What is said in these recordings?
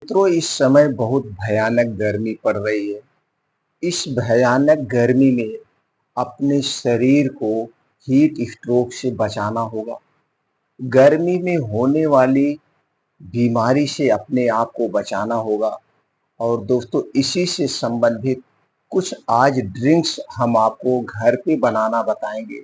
मित्रों, इस समय बहुत भयानक गर्मी पड़ रही है। इस भयानक गर्मी में अपने शरीर को हीट स्ट्रोक से बचाना होगा। गर्मी में होने वाली बीमारी से अपने आप को बचाना होगा। और दोस्तों, इसी से संबंधित कुछ आज ड्रिंक्स हम आपको घर पे बनाना बताएंगे।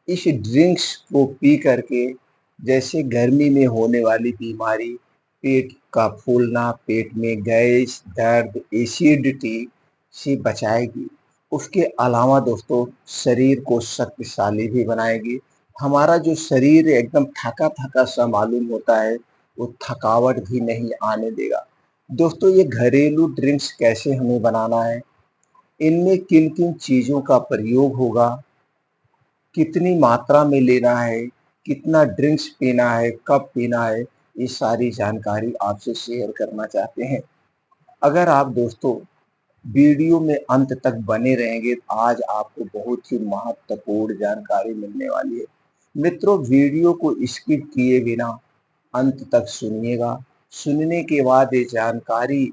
इस ड्रिंक्स को पी करके जैसे गर्मी में होने वाली बीमारी, पेट का फूलना, पेट में गैस, दर्द, एसिडिटी से बचाएगी। उसके अलावा दोस्तों, शरीर को शक्तिशाली भी बनाएगी। हमारा जो शरीर एकदम थका-थका सा मालूम होता है, वो थकावट भी नहीं आने देगा। दोस्तों, ये घरेलू ड्रिंक्स कैसे हमें बनाना है, इनमें किन-किन चीज़ों का प्रयोग होगा, कितनी मात्रा में लेना है, कितना ड्रिंक्स पीना है, कब पीना है, ये सारी जानकारी आपसे शेयर करना चाहते हैं। अगर आप दोस्तों वीडियो में अंत तक बने रहेंगे तो आज आपको बहुत ही महत्वपूर्ण जानकारी मिलने वाली है। मित्रों, वीडियो को स्किप किए बिना अंत तक सुनिएगा। सुनने के बाद ये जानकारी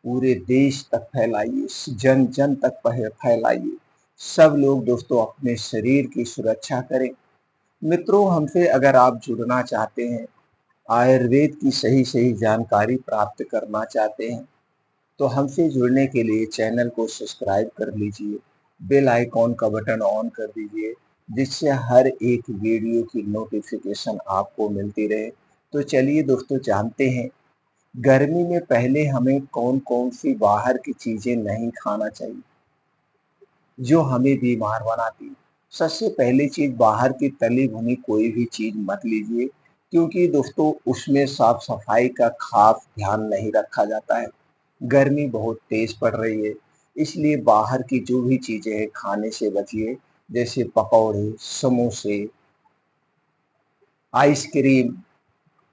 पूरे देश तक फैलाइए, जन जन तक फैलाइए। सब लोग दोस्तों अपने शरीर की सुरक्षा करें। मित्रों, हमसे अगर आप जुड़ना चाहते हैं, आयुर्वेद की सही सही जानकारी प्राप्त करना चाहते हैं, तो हमसे जुड़ने के लिए चैनल को सब्सक्राइब कर लीजिए, बेल आइकॉन का बटन ऑन कर दीजिए, जिससे हर एक वीडियो की नोटिफिकेशन आपको मिलती रहे। तो चलिए दोस्तों, जानते हैं गर्मी में पहले हमें कौन कौन सी बाहर की चीज़ें नहीं खाना चाहिए जो हमें बीमार बनाती है। सबसे पहली चीज़, बाहर की तली भुनी कोई भी चीज़ मत लीजिए, क्योंकि दोस्तों उसमें साफ सफाई का खास ध्यान नहीं रखा जाता है। गर्मी बहुत तेज पड़ रही है, इसलिए बाहर की जो भी चीज़ें हैं खाने से बचिए। जैसे पकौड़े, समोसे, ice cream,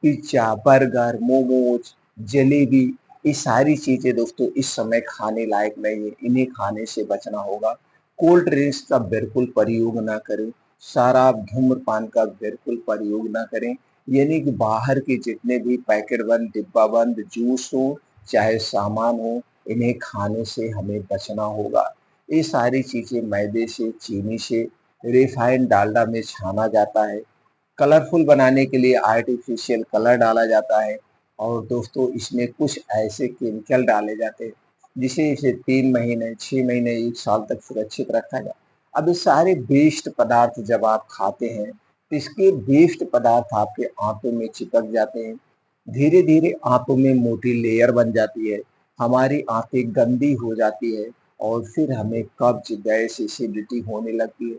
pizza, burger, momos, jalebi, ये सारी चीज़ें दोस्तों इस समय खाने लायक नहीं है, इन्हें खाने से बचना होगा। कोल्ड ड्रिंक्स का बिल्कुल प्रयोग ना करें, शराब, धूम्रपान का बिल्कुल प्रयोग ना करें। यानी कि बाहर के जितने भी पैकेट बंद, डिब्बा बंद जूस हो, चाहे सामान हो, इन्हें खाने से हमें बचना होगा। ये सारी चीज़ें मैदे से, चीनी से, रिफाइंड डालडा में छाना जाता है। कलरफुल बनाने के लिए आर्टिफिशियल कलर डाला जाता है, और दोस्तों इसमें कुछ ऐसे केमिकल डाले जाते हैं जिसे इसे 3 महीने, 6 महीने, 1 साल तक सुरक्षित रखा जाए। अब ये सारे वेस्ट पदार्थ जब आप खाते हैं, तो इसके वेस्ट पदार्थ आपके आंतों में चिपक जाते हैं। धीरे-धीरे आंतों में मोटी लेयर बन जाती है, हमारी आंतें गंदी हो जाती है, और फिर हमें कब्ज, गैस, एसिडिटी होने लगती है।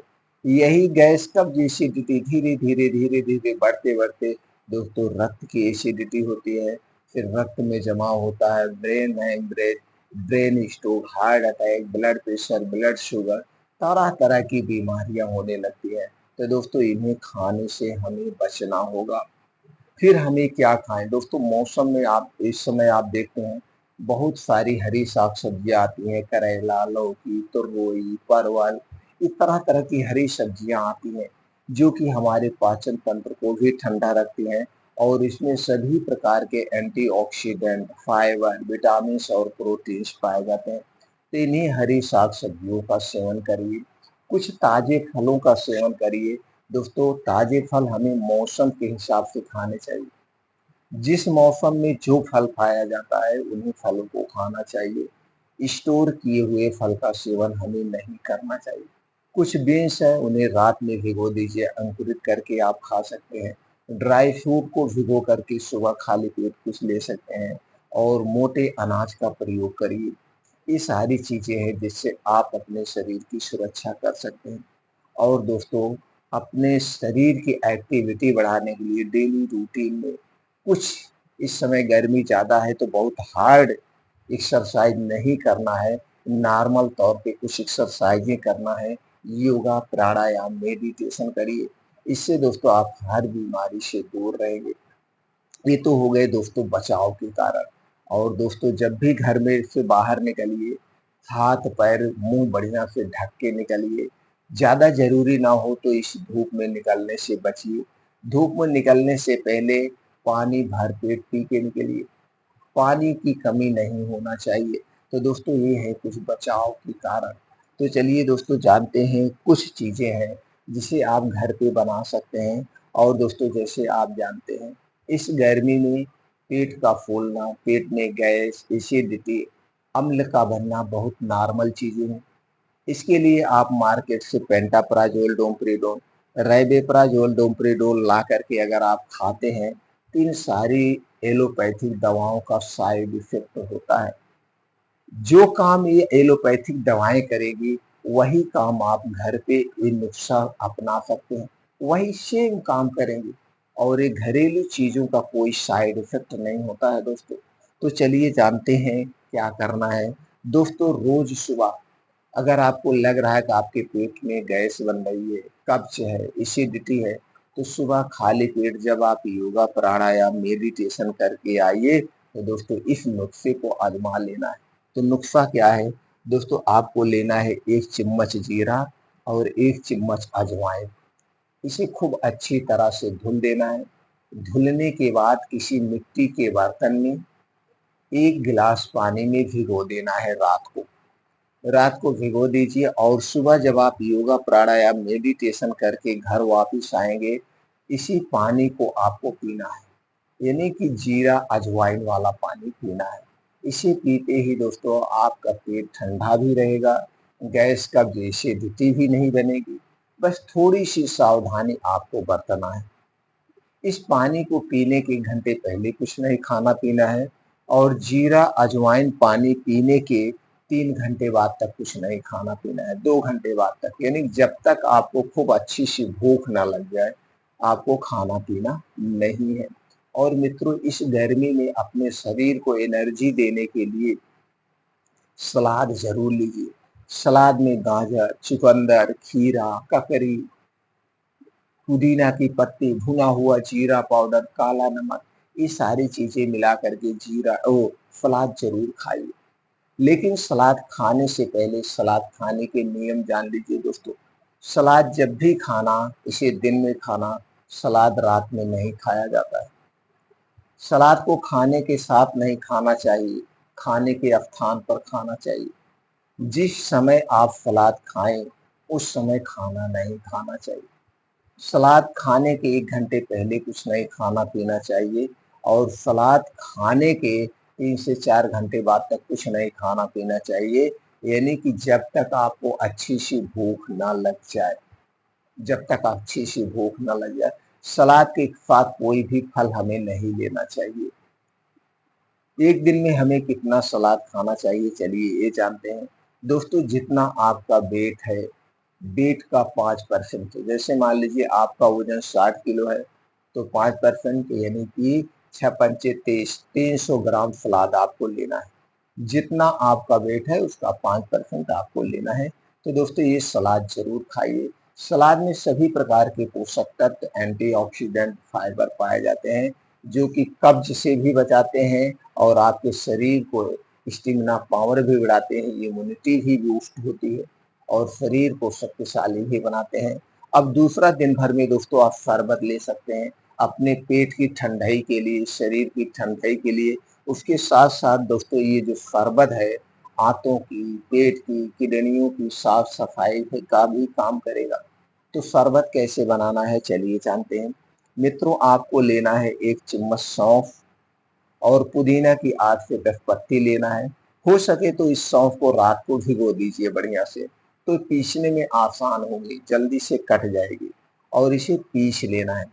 यही गैस, कब्ज, एसिडिटी धीरे-धीरे, धीरे-धीरे बढ़ते-बढ़ते दोस्तों रक्त की एसिडिटी होती है, फिर रक्त में जमा होता है brain haemorrhage, brain stroke, heart attack, blood pressure, blood sugar, तरह-तरह की बीमारियाँ होने लगती हैं। तो दोस्तों इन्हें खाने से हमें बचना होगा। फिर हमें क्या खाएँ? दोस्तों मौसम में आप इस समय आप देखते हैं, बहुत सारी हरी साग-सब्जियाँ आती हैं, करेला, लौकी, तुरई, परवल, इस तरह-तरह की हरी सब्जियाँ आती हैं, जो कि हमारे पाचन तंत्र को भी ठंडा रखती हैं, और इसमें सभी प्रकार के एंटीऑक्सीडेंट, फाइबर, विटामिन्स और प्रोटीन्स पाए जाते हैं। तो इन्हीं हरी साग-सब्जियों का सेवन करिए, कुछ ताज़े फलों का सेवन करिए। दोस्तों ताज़े फल हमें मौसम के हिसाब से खाने चाहिए। जिस मौसम में जो फल खाया जाता है उन्हीं फलों को खाना चाहिए। स्टोर किए हुए फल का सेवन हमें नहीं करना चाहिए। कुछ बीन्स हैं, उन्हें रात में भिगो दीजिए, अंकुरित करके आप खा सकते हैं। ड्राई फ्रूट को भिगो करके सुबह खाली पेट कुछ ले सकते हैं, और मोटे अनाज का प्रयोग करिए। ये सारी चीज़ें हैं जिससे आप अपने शरीर की सुरक्षा कर सकते हैं। और दोस्तों, अपने शरीर की एक्टिविटी बढ़ाने के लिए डेली रूटीन में कुछ, इस समय गर्मी ज़्यादा है तो बहुत हार्ड एक्सरसाइज नहीं करना है, नॉर्मल तौर पे कुछ एक्सरसाइजें करना है। योगा, प्राणायाम, मेडिटेशन करिए। इससे दोस्तों आप हर बीमारी से दूर रहेंगे। ये तो हो गए दोस्तों बचाव के कारण। और दोस्तों जब भी घर में से बाहर निकलिए, हाथ पैर मुंह बढ़िया से ढक के निकलिए। ज़्यादा ज़रूरी ना हो तो इस धूप में निकलने से बचिए। धूप में निकलने से पहले पानी भर पेट पी के निकलिए। पानी की कमी नहीं होना चाहिए। तो दोस्तों ये है कुछ बचाव के कारण। तो चलिए दोस्तों जानते हैं कुछ चीज़ें हैं जिसे आप घर पे बना सकते हैं। और दोस्तों जैसे आप जानते हैं इस गर्मी में पेट का फूलना, पेट में गैस, एसिडिटी, अम्ल का बनना बहुत नॉर्मल चीज़ें हैं। इसके लिए आप मार्केट से पेंटाप्राज़ोल, डोमपेरिडोल, राइबेप्राज़ोल, डोमपेरिडोल ला करके अगर आप खाते हैं, तो इन सारी एलोपैथिक दवाओं का साइड इफ़ेक्ट होता है। जो काम ये एलोपैथिक दवाएँ करेगी, वही काम आप घर पे ये नुस्खा अपना सकते हैं, वही सेम काम करेंगे और ये घरेलू चीज़ों का कोई साइड इफ़ेक्ट नहीं होता है दोस्तों। तो चलिए जानते हैं क्या करना है। दोस्तों रोज़ सुबह अगर आपको लग रहा है कि आपके पेट में गैस बन रही है, कब्ज़ है, एसिडिटी है, तो सुबह खाली पेट जब आप योगा, प्राणायाम, मेडिटेशन करके आइए, तो दोस्तों इस नुस्खे को आज़मा लेना है। तो नुस्खा क्या है? दोस्तों आपको लेना है 1 चम्मच जीरा और 1 चम्मच अजवाइन। इसे खूब अच्छी तरह से धुल देना है। धुलने के बाद किसी मिट्टी के बर्तन में 1 गिलास पानी में भिगो देना है रात को। रात को भिगो दीजिए और सुबह जब आप योगा, प्राणायाम, मेडिटेशन करके घर वापस आएँगे, इसी पानी को आपको पीना है। यानी कि जीरा अजवाइन वाला पानी पीना है। इसे पीते ही दोस्तों आपका पेट ठंडा भी रहेगा, गैस का एसिडिटी भी नहीं बनेगी। बस थोड़ी-सी सावधानी आपको बरतना है। इस पानी को पीने के घंटे पहले कुछ नहीं खाना-पीना है और जीरा अजवाइन पानी पीने के 3 घंटे बाद तक कुछ नहीं खाना-पीना है, 2 घंटे बाद तक। यानी जब तक आपको खूब अच्छी-सी भूख ना लग जाए, आपको खाना-पीना नहीं है। और मित्रों इस गर्मी में अपने शरीर को एनर्जी देने के लिए सलाद ज़रूर लीजिए। सलाद में गाजर, चुकंदर, खीरा, ककड़ी, पुदीना की पत्ती, भुना हुआ जीरा पाउडर, काला नमक, ये सारी चीज़ें मिला कर के सलाद ज़रूर खाइए। लेकिन सलाद खाने से पहले सलाद खाने के नियम जान लीजिए दोस्तों। सलाद जब भी खाना, इसे दिन में खाना, सलाद रात में नहीं खाया जाता है। सलाद को खाने के साथ नहीं खाना चाहिए, खाने के स्थान पर खाना चाहिए। जिस समय आप सलाद खाएँ, उस समय खाना नहीं खाना चाहिए। सलाद खाने के 1 घंटे पहले कुछ नहीं खाना-पीना चाहिए और सलाद खाने के 3 से 4 घंटे बाद तक कुछ नहीं खाना-पीना चाहिए। यानी कि जब तक आपको अच्छी-सी भूख ना लग जाए, जब तक अच्छी-सी भूख ना लग जाए, सलाद के साथ कोई भी फल हमें नहीं लेना चाहिए। एक दिन में हमें कितना सलाद खाना चाहिए चलिए ये जानते हैं। दोस्तों जितना आपका वेट है, वेट का 5% जैसे मान लीजिए आपका वज़न 60 किलो है, तो 5% यानी कि 6 पंचे 30 300 ग्राम सलाद आपको लेना है। जितना आपका वेट है उसका 5% आपको लेना है। तो दोस्तों ये सलाद ज़रूर खाइए। सलाद में सभी प्रकार के पोषक तत्व, एंटीऑक्सीडेंट, फाइबर पाए जाते हैं, जो कि कब्ज़ से भी बचाते हैं और आपके शरीर को स्टेमिना पावर भी बढ़ाते हैं, इम्यूनिटी भी बूस्ट होती है और शरीर को शक्तिशाली भी बनाते हैं। अब दूसरा दिन भर में दोस्तों आप शरबत ले सकते हैं, अपने पेट की ठंडाई के लिए, शरीर की ठंडाई के लिए। उसके साथ-साथ दोस्तों ये जो शरबत है, आँतों की, पेट की, किडनियों की साफ-सफाई पे का भी काम करेगा। तो शरबत कैसे बनाना है चलिए जानते हैं। मित्रों आपको लेना है 1 चम्मच सौंफ और पुदीना की 8 से 10 पत्ती लेना है। हो सके तो इस सौंफ को रात को भिगो दीजिए बढ़िया से, तो पीसने में आसान होगी, जल्दी से कट जाएगी और इसे पीस लेना है।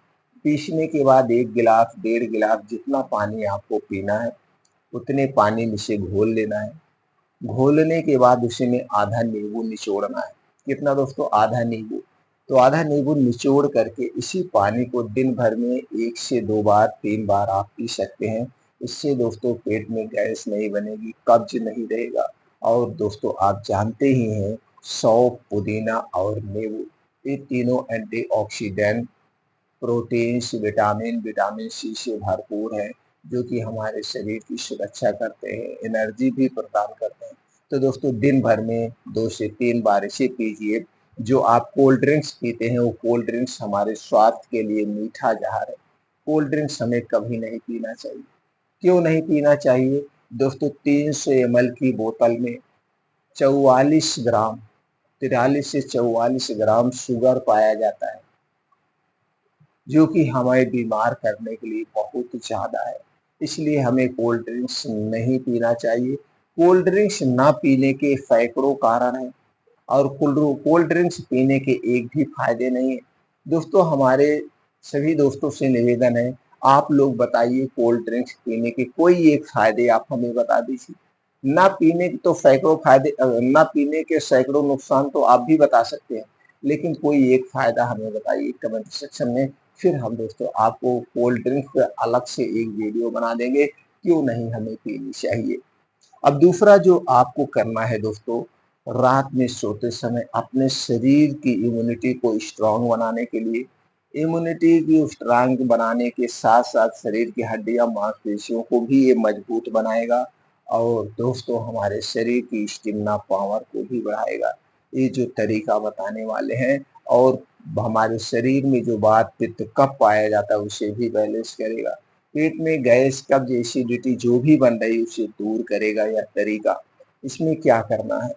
पीसने के बाद 1 गिलास, डेढ़ गिलास जितना पानी आपको पीना है, उतने पानी में इसे घोल लेना है। घोलने के बाद उसी में आधा नींबू निचोड़ना है। कितना दोस्तों? आधा नींबू। तो आधा नींबू निचोड़ करके इसी पानी को दिन भर में 1 से 2 बार, 3 बार आप पी सकते हैं। इससे दोस्तों पेट में गैस नहीं बनेगी, कब्ज़ नहीं रहेगा और दोस्तों आप जानते ही हैं सौंफ, पुदीना और नींबू ये तीनों एंटीऑक्सीडेंट, प्रोटीन्स, विटामिन सी से भरपूर हैं, जो कि हमारे शरीर की सुरक्षा करते हैं, एनर्जी भी प्रदान करते हैं। तो दोस्तों दिन भर में 2 से 3 बार इसे पीजिए। जो आप कोल्ड ड्रिंक्स पीते हैं, वो कोल्ड ड्रिंक्स हमारे स्वास्थ्य के लिए मीठा ज़हर है। कोल्ड ड्रिंक्स हमें कभी नहीं पीना चाहिए। क्यों नहीं पीना चाहिए? दोस्तों 300 ml की बोतल में 44 ग्राम 43 से 44 ग्राम शुगर पाया जाता है, जो कि हमें बीमार करने के लिए बहुत ज़्यादा है। इसलिए हमें कोल्ड ड्रिंक्स नहीं पीना चाहिए। कोल्ड ड्रिंक्स ना पीने के सैकड़ों कारण हैं और कोल्ड ड्रिंक्स पीने के एक भी फायदे नहीं है। दोस्तों हमारे सभी दोस्तों से निवेदन है, आप लोग बताइए कोल्ड ड्रिंक्स पीने के कोई एक फायदे आप हमें बता दीजिए। ना पीने के तो सैकड़ों फायदे, ना पीने के सैकड़ों नुकसान तो आप भी बता सकते हैं, लेकिन कोई एक फायदा हमें बताइए कमेंट सेक्शन में। फिर हम दोस्तों आपको कोल्ड ड्रिंक्स पे अलग से एक वीडियो बना देंगे, क्यों नहीं हमें पीनी चाहिए। अब दूसरा जो आपको करना है दोस्तों, रात में सोते समय अपने शरीर की इम्यूनिटी को स्ट्रांग बनाने के लिए, इम्यूनिटी की स्ट्रांग बनाने के साथ साथ शरीर की हड्डियां मांसपेशियों को भी ये मजबूत बनाएगा और दोस्तों हमारे शरीर की स्टेमिना पावर को भी बढ़ाएगा। ये जो तरीका बताने वाले हैं और हमारे शरीर में जो वात पित्त कफ पाया जाता है उसे भी बैलेंस करेगा। पेट में गैस कब्ज एसिडिटी जो भी बन रही है उसे दूर करेगा यह तरीका। इसमें क्या करना है?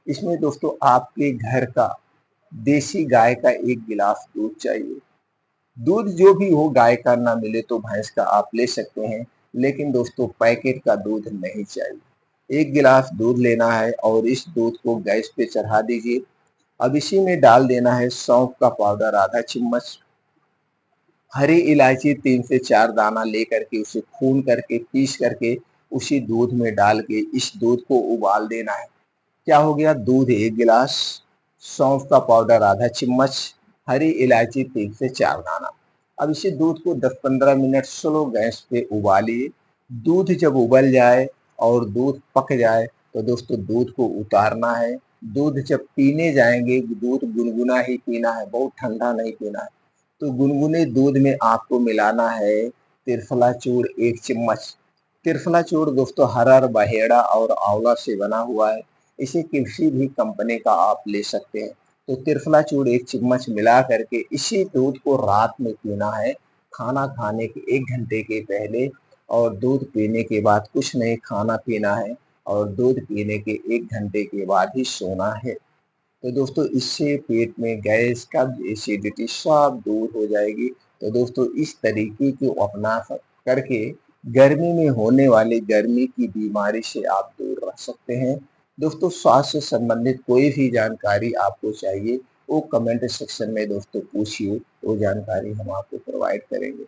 इसमें दोस्तों आपके घर का देसी गाय का 1 गिलास दूध चाहिए। दूध जो भी हो, गाय का ना मिले तो भैंस का आप ले सकते हैं, लेकिन दोस्तों पैकेट का दूध नहीं चाहिए। 1 गिलास दूध लेना है और इस दूध को गैस पे चढ़ा दीजिए। अब इसी में डाल देना है सौंफ का पाउडर आधा चम्मच, हरी इलायची 3 से 4 दाना लेकर के उसे खून करके पीस करके उसी दूध में डाल के इस दूध को उबाल देना है। क्या हो गया? दूध 1 गिलास, सौंफ का पाउडर आधा चम्मच, हरी इलायची 3 से 4 दाना। अब इसी दूध को 10-15 मिनट स्लो गैस पे उबालिए। दूध जब उबल जाए और दूध पक जाए तो दोस्तों दूध को उतारना है। दूध जब पीने जाएंगे, दूध गुनगुना ही पीना है, बहुत ठंडा नहीं पीना है। तो गुनगुने दूध में आपको मिलाना है त्रिफला चूर्ण 1 चम्मच। त्रिफला चूर्ण दोस्तों हरड़, बहेड़ा और आंवला से बना हुआ है। इसे किसी भी कंपनी का आप ले सकते हैं। तो त्रिफला चूर्ण 1 चम्मच मिला करके इसी दूध को रात में पीना है, खाना खाने के 1 घंटे के पहले, और दूध पीने के बाद कुछ नहीं खाना पीना है और दूध पीने के 1 घंटे के बाद ही सोना है। तो दोस्तों इससे पेट में गैस, कब्ज, एसिडिटी सब दूर हो जाएगी। तो दोस्तों इस तरीके को अपना करके गर्मी में होने वाली गर्मी की बीमारी से आप दूर रह सकते हैं। दोस्तों स्वास्थ्य से संबंधित कोई भी जानकारी आपको चाहिए, वो कमेंट सेक्शन में दोस्तों पूछिए, वो जानकारी हम आपको प्रोवाइड करेंगे।